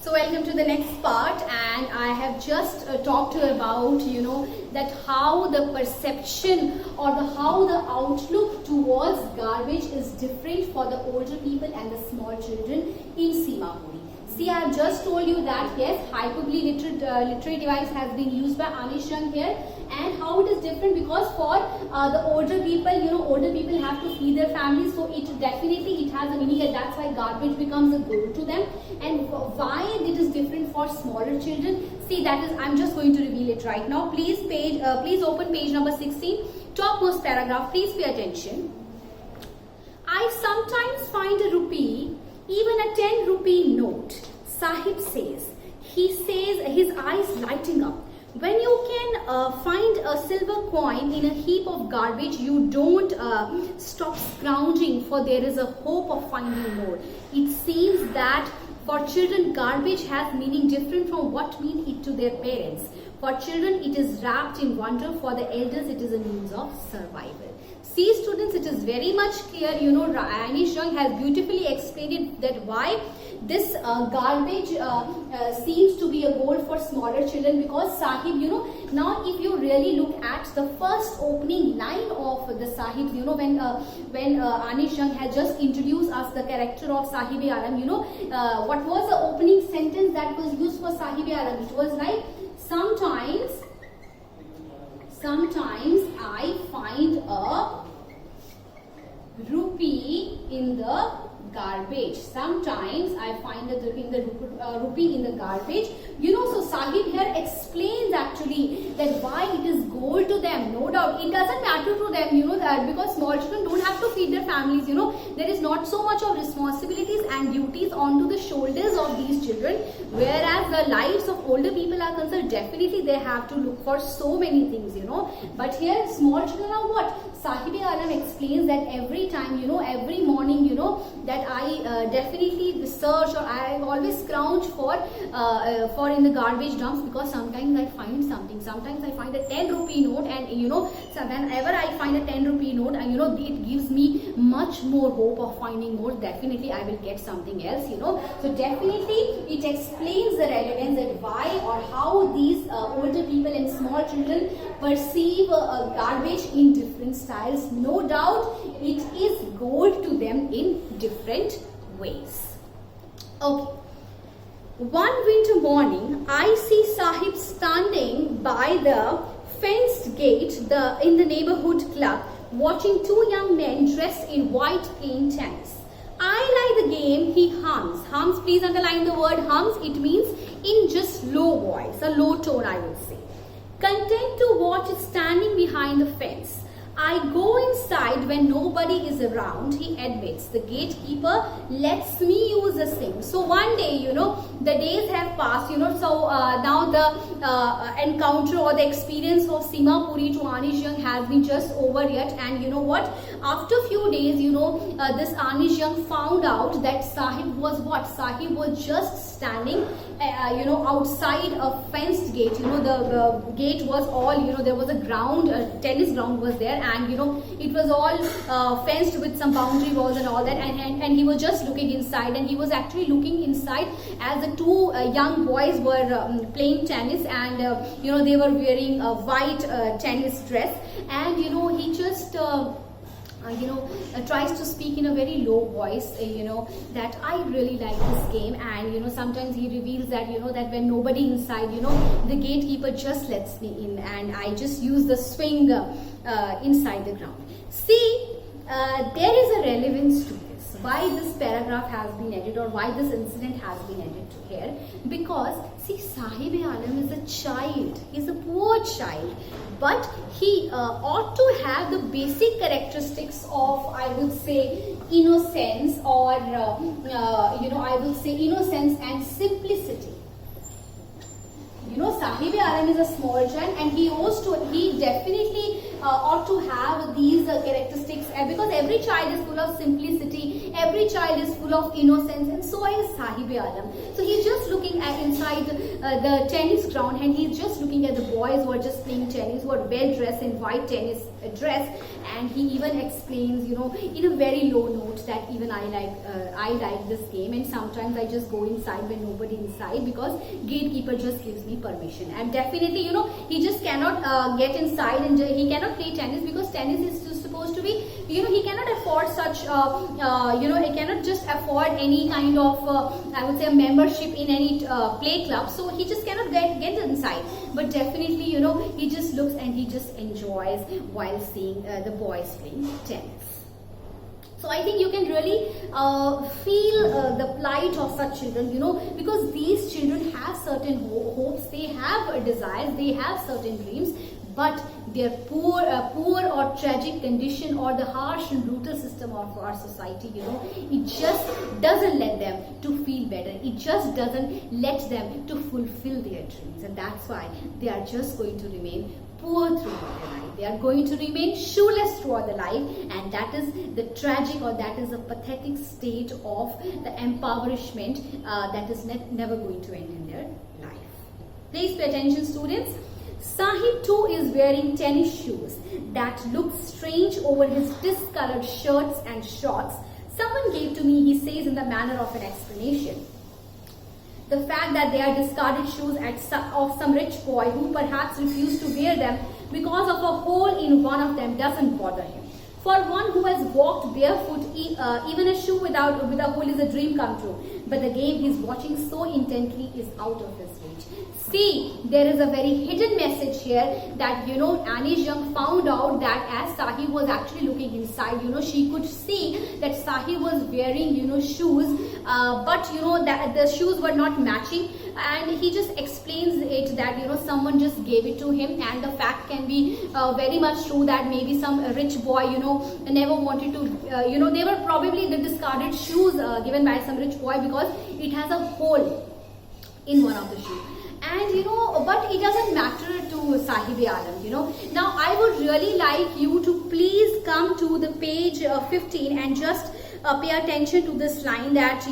So welcome to the next part, and I have just talked about that how the perception or how the outlook towards garbage is different for the older people and the small children in Simapuri. See, I have just told you that yes, hyperbole literary device has been used by Anish Young here, and how it is different because for the older people, older people have to feed their families, so it definitely has a meaning, and that's why garbage becomes a goal to them. And why it is different for smaller children? See, that is, I'm just going to reveal it right now. Please open page number 16, topmost paragraph. Please pay attention. I sometimes find a rupee, even a 10 rupee note, Sahib says. He says, his eyes lighting up. When you can find a silver coin in a heap of garbage, you don't stop scrounging, for there is a hope of finding more. It seems that for children, garbage has meaning different from what mean it to their parents. For children, it is wrapped in wonder. For the elders, it is a means of survival. See, students, it is very much clear. Anish Young has beautifully explained it, that why this garbage seems to be a goal for smaller children, because Sahib, now if you really look at the first opening line of the Sahib, when Anish Young had just introduced us the character of Sahib-e-Alam, what was the opening sentence that was used for Sahib-e-Alam? It was like, sometimes I find a rupee in the garbage. Sometimes I find a rupee in the garbage. So Sahib here explains actually that why it is gold to them. No doubt, it doesn't matter to them, that because small children don't have to feed their families. There is not so much of responsibilities and duties onto the shoulders of these children. Whereas the lives of older people are concerned, definitely they have to look for so many things, But here, small children are what? Sahib-e-Alam explains that every time, every morning, that I definitely search, or I always scrounge for in the garbage dumps, because sometimes I find something. Sometimes I find a 10 rupee note, and so whenever I find a 10 rupee note, and it gives me much more hope of finding more. Definitely I will get something else, So definitely it explains the relevance that why or how these older people and small children perceive garbage in different styles. No doubt it is gold to them in different ways. Okay. One winter morning, I see Sahib standing by the fenced gate in the neighborhood club, watching two young men dressed in white playing tennis. I like the game, he hums. Hums, please underline the word hums. It means in just low voice, a low tone, I would say. Content to watch it standing behind the fence. I go inside when nobody is around, he admits. The gatekeeper lets me use the same. So one day, the days have passed, so now the encounter or the experience of Simapuri to Anish Young has been just over yet. And you know what? After a few days, this Anish Young found out that Sahib was what? Sahib was just standing, outside a fenced gate. The gate was all, there was a ground, tennis ground was there, and it was all fenced with some boundary walls and all that, and he was just looking inside, and he was actually looking inside as the two young boys were playing tennis, and they were wearing a white tennis dress, and he just tries to speak in a very low voice, that I really like this game, and sometimes he reveals that that when nobody inside, the gatekeeper just lets me in, and I just use the swing inside the ground. See, there is a relevance to this, why this paragraph has been added, or why this incident has been added to here, because see, Sahib-e-Alam is a child, he's a poor child, but he ought to have the basic characteristics of, I would say, innocence, or I would say innocence and simplicity. Sahib-e-Alam is a small child, and he definitely ought to have these characteristics, because every child is full of simplicity, Every child is full of innocence, and so is Sahib Alam. So he's just looking at inside the tennis ground, and he's just looking at the boys who are just playing tennis, who are well dressed in white tennis dress, and he even explains, you know, in a very low note that even I like this game, and sometimes I just go inside when nobody inside because gatekeeper just gives me permission. And definitely, you know, he just cannot get inside, and he cannot play tennis because tennis is just supposed to be, you know, he cannot afford such you know, he cannot just afford any kind of I would say a membership in any play club, so he just cannot get inside. But definitely, you know, he just looks and he just enjoys while seeing the boys playing tennis. So I think you can really feel the plight of such children, you know, because these children have certain hopes, they have desires, they have certain dreams, but their poor or tragic condition, or the harsh and brutal system of our society, you know, it just doesn't let them to feel better. It just doesn't let them to fulfill their dreams, and that's why they are just going to remain poor throughout their life. They are going to remain shoeless throughout their life, and that is the tragic, or that is a pathetic state of the impoverishment that is never going to end in their life. Please pay attention, students. Sahib too is wearing tennis shoes that look strange over his discolored shirts and shorts. Someone gave to me, he says in the manner of an explanation. The fact that they are discarded shoes of some rich boy who perhaps refused to wear them because of a hole in one of them doesn't bother him. For one who has walked barefoot, even a shoe with a hole is a dream come true. But the game he's watching so intently is out of his reach. See, there is a very hidden message here that, you know, Annie Young found out that as Sahib was actually looking inside, you know, she could see that Sahib was wearing, you know, shoes, but, you know, that the shoes were not matching. And he just explains it that, you know, someone just gave it to him, and the fact can be very much true that maybe some rich boy, you know, never wanted to, you know, they were probably the discarded shoes given by some rich boy because it has a hole in one of the shoes. And, you know, but it doesn't matter to Sahib Alam, you know. Now, I would really like you to please come to the page 15 and just pay attention to this line that,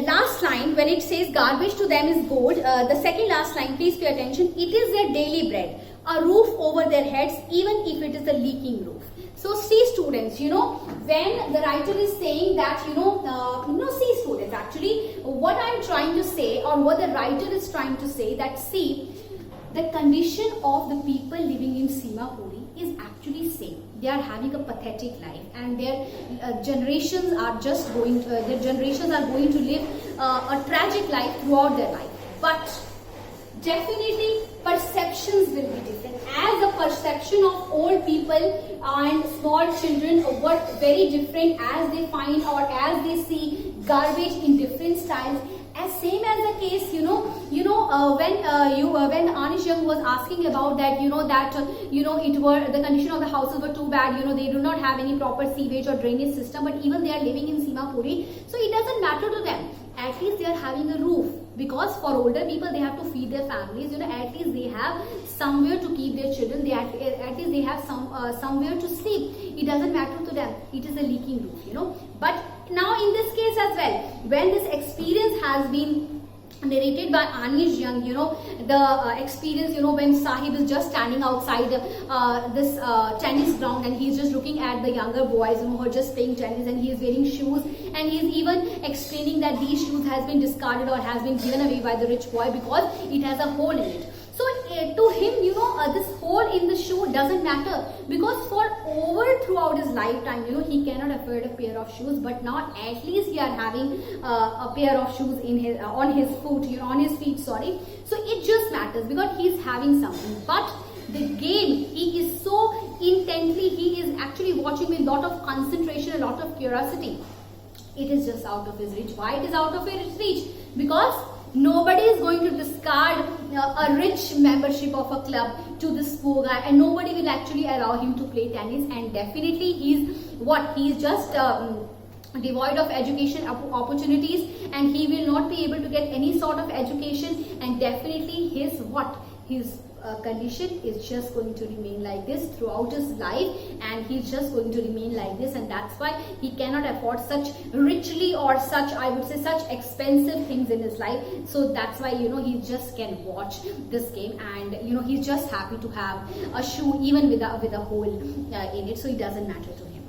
last line when it says garbage to them is gold, the second last line, please pay attention. It is their daily bread, a roof over their heads, even if it is a leaking roof. So see, students, you know, when the writer is saying that, see, students, actually what I am trying to say, or what the writer is trying to say, that see, the condition of the people living in Simapuri is actually same. They are having a pathetic life, and their generations are just going to, live a tragic life throughout their life. But definitely perceptions will be different, as the perception of old people and small children were very different as they find or as they see garbage in different styles. As same as the case, when Anish Young was asking about that, the condition of the houses were too bad, they do not have any proper sewage or drainage system, but even they are living in Simapuri, so it doesn't matter to them. At least they are having a roof, because for older people they have to feed their families, at least they have somewhere to keep their children, at least they have somewhere to sleep. It doesn't matter to them, it is a leaking roof, But now in this case as well, when this experience has been narrated by Anish Young, the experience, when Sahib is just standing outside this tennis ground, and he's just looking at the younger boys, who are just playing tennis, and he is wearing shoes, and he is even explaining that these shoes has been discarded or has been given away by the rich boy because it has a hole in it. So to him, this hole in the shoe doesn't matter, because for throughout his lifetime, he cannot afford a pair of shoes, but now at least he are having a pair of shoes on his feet. So it just matters because he is having something. But the game, he is so intently, he is actually watching with a lot of concentration, a lot of curiosity. It is just out of his reach. Why it is out of his reach? Because nobody is going to discard a rich membership of a club to this poor guy, and nobody will actually allow him to play tennis. And definitely he's just devoid of education opportunities, and he will not be able to get any sort of education, and definitely his condition is just going to remain like this throughout his life, and he's just going to remain like this, and that's why he cannot afford such richly or such, I would say, such expensive things in his life. So that's why, you know, he just can watch this game, and you know, he's just happy to have a shoe even with a hole in it, so it doesn't matter to him.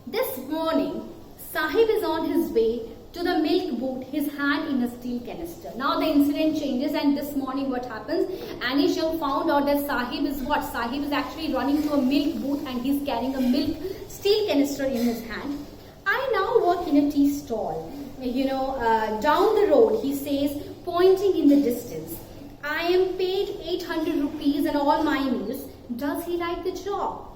This morning, Sahib is on his way to the milk booth, his hand in a steel canister. Now the incident changes, and this morning what happens? Anish Young found out that Sahib is what? Sahib is actually running to a milk booth and he's carrying a milk steel canister in his hand. I now work in a tea stall. You know, down the road, he says, pointing in the distance. I am paid 800 rupees and all my meals. Does he like the job?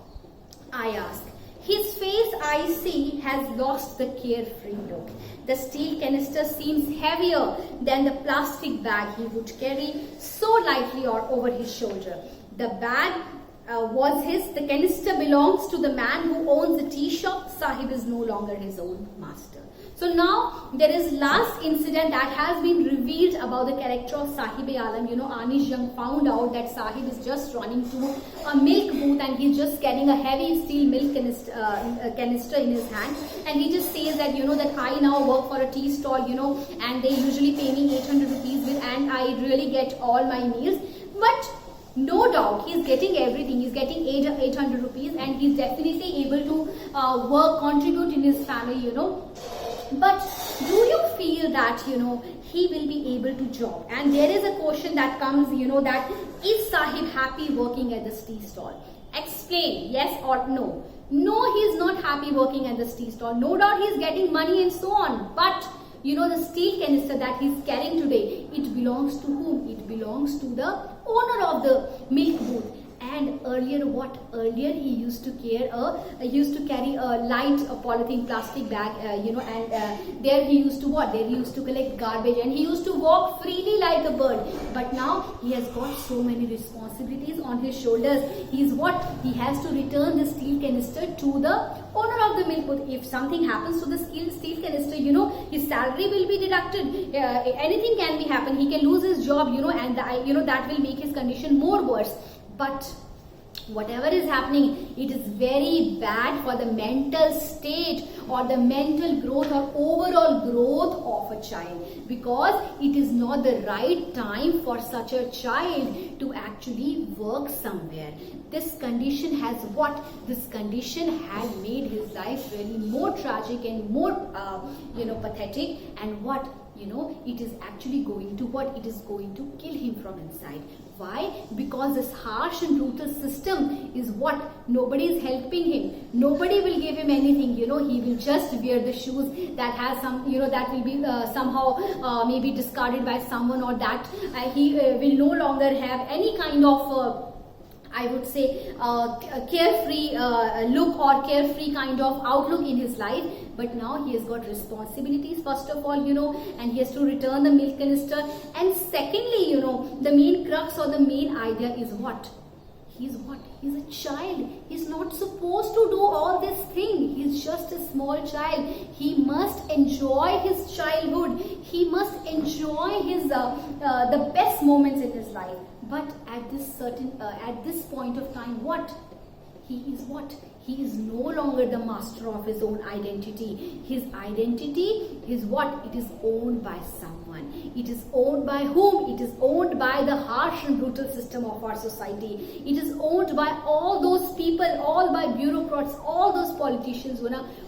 I ask. His face, I see, has lost the carefree look. The steel canister seems heavier than the plastic bag he would carry so lightly or over his shoulder. The bag was his. The canister belongs to the man who owns the tea shop. Sahib is no longer his own master. So now there is last incident that has been revealed about the character of Sahib-e-Alam. You know, Anish Young found out that Sahib is just running to a milk booth and he's just carrying a heavy steel milk canister in his hand, and he just says that, you know, that I now work for a tea stall, you know, and they usually pay me 800 rupees with, and I really get all my meals. But no doubt he's getting everything. He's getting 800 rupees and he's definitely able to work, contribute in his family, you know. But do you feel that, you know, he will be able to job? And there is a question that comes, you know, that is Sahib happy working at this tea stall? Explain, yes or no. No, he is not happy working at this tea stall. No doubt he is getting money and so on. But, you know, the steel canister that he is carrying today, it belongs to whom? It belongs to the owner of the milk booth. And earlier what? Earlier he used to carry a light polythene plastic bag, you know, and there he used to what? There he used to collect garbage and he used to walk freely like a bird. But now he has got so many responsibilities on his shoulders. He's what? He has to return the steel canister to the owner of the milk booth. If something happens to the steel canister, you know, his salary will be deducted. Anything can be happen. He can lose his job, you know, and you know, that will make his condition more worse. But whatever is happening, it is very bad for the mental state or the mental growth or overall growth of a child, because it is not the right time for such a child to actually work somewhere. This condition has what? This condition had made his life really more tragic and more you know, pathetic, and what? You know, it is actually going to what? It is going to kill him from inside. Why? Because this harsh and brutal system is what? Nobody is helping him. Nobody will give him anything. You know, he will just wear the shoes that has some, you know, that will be somehow maybe discarded by someone, or that he will no longer have any kind of I would say carefree look or carefree kind of outlook in his life. But now he has got responsibilities, first of all, you know, and he has to return the milk canister. And secondly, you know, the main crux or the main idea is what? He's what? He's a child. He's not supposed to do all this thing. He's just a small child. He must enjoy his childhood. He must enjoy his the best moments in his life. But at this point of time, what? He is what? He is no longer the master of his own identity. His identity is what? It is owned by someone. It is owned by whom? It is owned by the harsh and brutal system of our society. It is owned by all those people, all by bureaucrats, all those politicians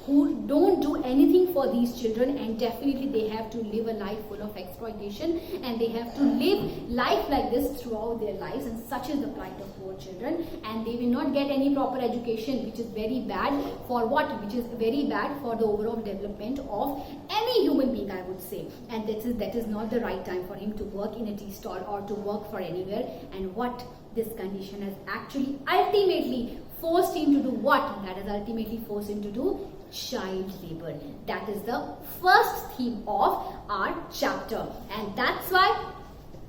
who don't do anything for these children, and definitely they have to live a life full of exploitation, and they have to live life like this throughout their lives, and such is the plight of poor children. And they will not get any proper education, which is very bad for what? Which is very bad for the overall development of any human being, I would say. And that is not the right time for him to work in a tea stall or to work for anywhere. And what this condition has actually ultimately forced him to do, what? That has ultimately forced him to do child labor. That is the first theme of our chapter, and that's why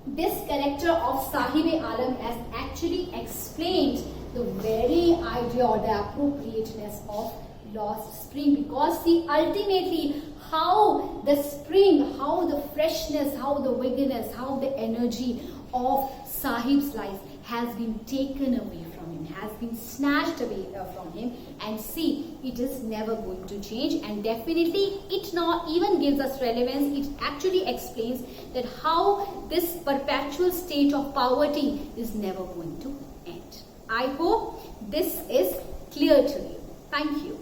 this character of Sahib-e-Alam has actually explained the very idea or the appropriateness of lost spring. Because see, ultimately how the spring, how the freshness, how the vigorous, how the energy of Sahib's life has been taken away from him, has been snatched away from him, and see, it is never going to change, and definitely it not even gives us relevance. It actually explains that how this perpetual state of poverty is never going to end. I hope this is clear to you. Thank you.